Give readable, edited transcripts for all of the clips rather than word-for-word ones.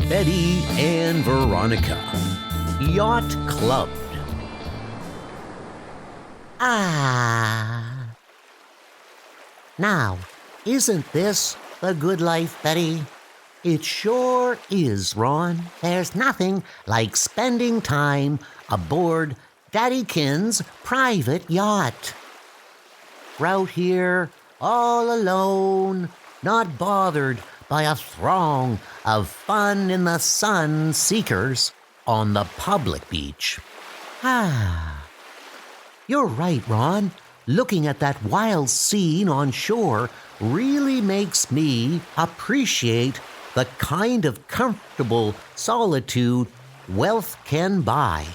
Betty and Veronica, Yacht Club. Ah. Now, isn't this the good life, Betty? It sure is, Ron. There's nothing like spending time aboard Daddykins' private yacht. Out here, all alone, not bothered by a throng of fun-in-the-sun seekers on the public beach. Ah. You're right, Ron. Looking at that wild scene on shore really makes me appreciate the kind of comfortable solitude wealth can buy.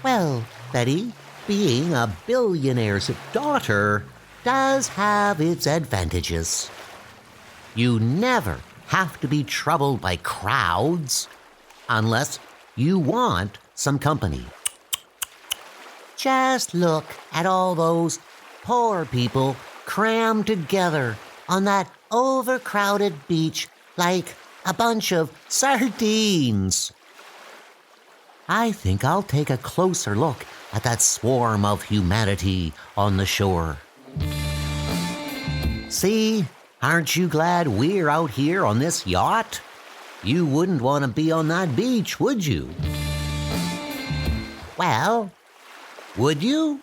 Well, Betty, Being a billionaire's daughter does have its advantages. You never have to be troubled by crowds unless you want some company. Just look at all those poor people crammed together on that overcrowded beach like a bunch of sardines. I think I'll take a closer look at that swarm of humanity on the shore. See, aren't you glad we're out here on this yacht? You wouldn't want to be on that beach, would you? Well, Would you?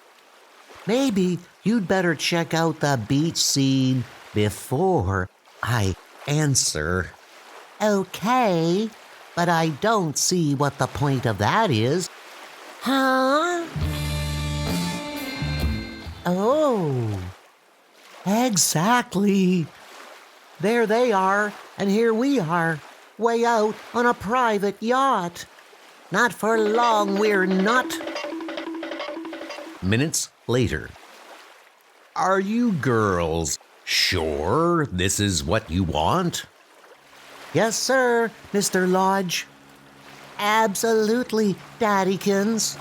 Maybe you'd better check out the beach scene before I answer. okay, but I don't see what the point of that is. Huh? Oh, Exactly. There they are, and here we are, way out on a private yacht. not for long we're not. Minutes later. Are you girls sure this is what you want? Yes, sir, Mr. Lodge. Absolutely, Daddykins.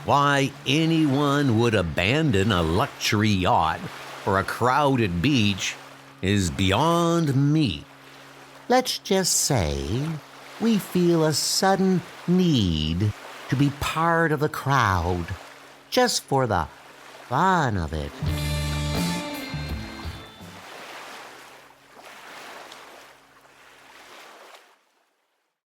Why anyone would abandon a luxury yacht for a crowded beach is beyond me. Let's just say we feel a sudden need to be part of the crowd, just for the fun of it.